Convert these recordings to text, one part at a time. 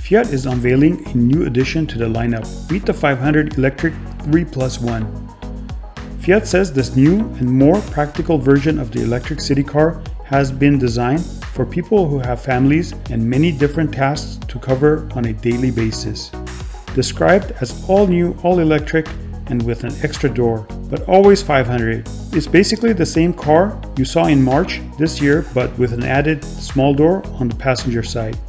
Fiat is unveiling a new addition to the lineup. Meet the 500 Electric 3+1. Fiat says this new and more practical version of the electric city car has been designed for people who have families and many different tasks to cover on a daily basis. Described as all new, all electric, and with an extra door, but always 500. It's basically the same car you saw in March this year, but with an added small door on the passenger side.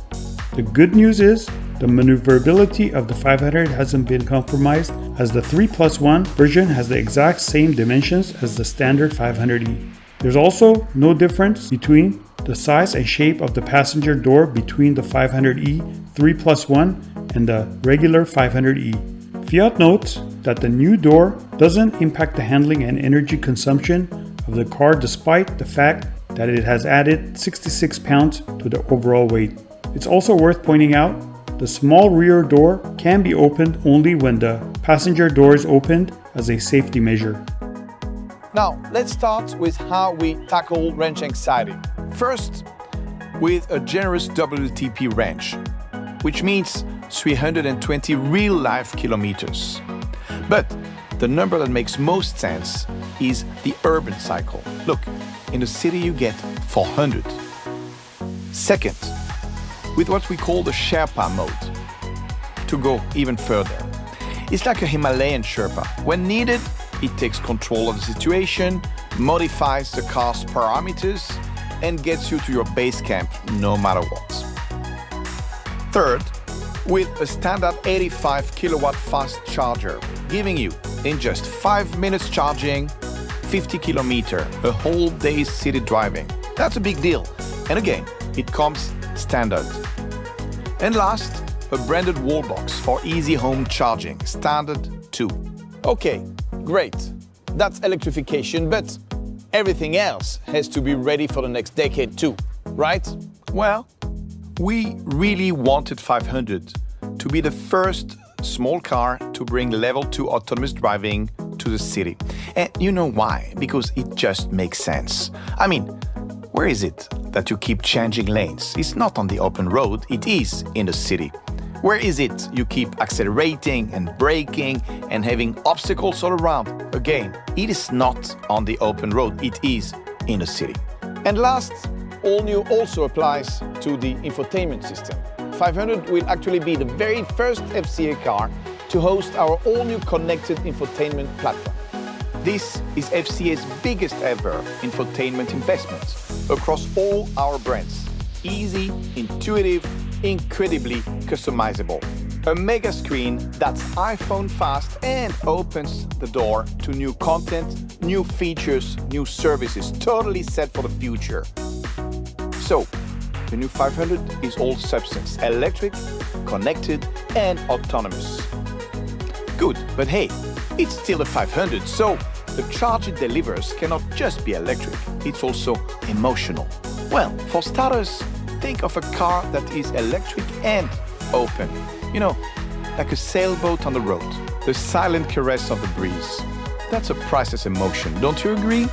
The good news is the maneuverability of the 500 hasn't been compromised, as the 3+1 version has the exact same dimensions as the standard 500e. There's also no difference between the size and shape of the passenger door between the 500e 3+1 and the regular 500e. Fiat notes that the new door doesn't impact the handling and energy consumption of the car, despite the fact that it has added 66 pounds to the overall weight. It's also worth pointing out the small rear door can be opened only when the passenger door is opened as a safety measure. Now, let's start with how we tackle range anxiety. First, with a generous WLTP range, which means 320 real-life kilometers. But the number that makes most sense is the urban cycle. Look, in the city you get 400. Second, with what we call the Sherpa mode, to go even further. It's like a Himalayan Sherpa. When needed, it takes control of the situation, modifies the car's parameters, and gets you to your base camp no matter what. Third, with a standard 85 kilowatt fast charger, giving you, in just 5 minutes charging, 50 kilometer, a whole day's city driving. That's a big deal. And again, it comes standard. And last, a branded wall box for easy home charging, standard 2. Okay, great. That's electrification, but everything else has to be ready for the next decade too, right? Well, we really wanted 500 to be the first small car to bring level 2 autonomous driving to the city. And you know why? Because it just makes sense. I mean, where is it that you keep changing lanes? It's not on the open road, it is in the city. Where is it you keep accelerating and braking and having obstacles all around? Again, it is not on the open road, it is in the city. And last, all new also applies to the infotainment system. 500 will actually be the very first FCA car to host our all-new connected infotainment platform. This is FCA's biggest ever infotainment investment across all our brands. Easy, intuitive, incredibly customizable. A mega screen that's iPhone fast and opens the door to new content, new features, new services, totally set for the future. So, the new 500 is all substance, electric, connected, and autonomous. Good, but hey, it's still a 500, so the charge it delivers cannot just be electric, it's also emotional. Well, for starters, think of a car that is electric and open. You know, like a sailboat on the road, the silent caress of the breeze. That's a priceless emotion, don't you agree?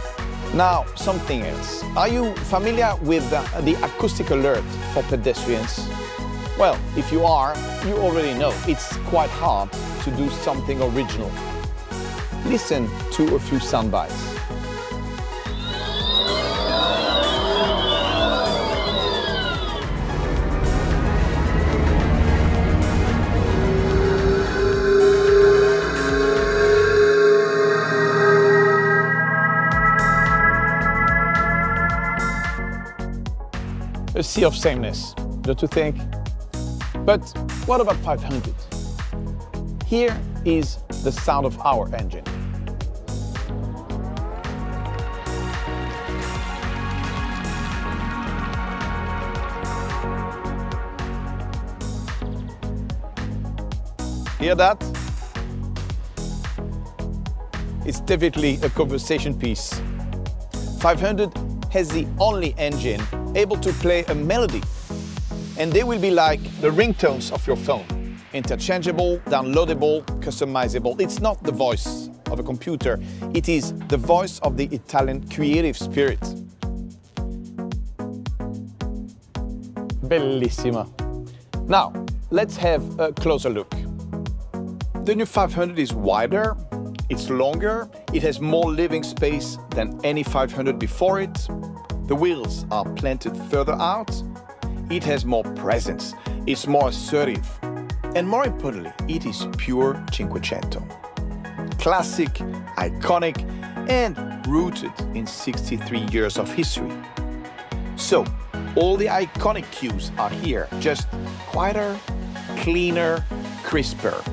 Now, something else. Are you familiar with the acoustic alert for pedestrians? Well, if you are, you already know it's quite hard to do something original. Listen to a few sound bites. A sea of sameness, don't you think? But what about 500? Here is the sound of our engine. Hear that? It's definitely a conversation piece. 500 has the only engine able to play a melody, and they will be like the ringtones of your phone. Interchangeable, downloadable, customizable. It's not the voice of a computer, it is the voice of the Italian creative spirit. Bellissima. Now, let's have a closer look. The new 500 is wider, it's longer, it has more living space than any 500 before it. The wheels are planted further out. It has more presence, it's more assertive. And more importantly, it is pure Cinquecento. Classic, iconic, and rooted in 63 years of history. So, all the iconic cues are here, just quieter, cleaner, crisper.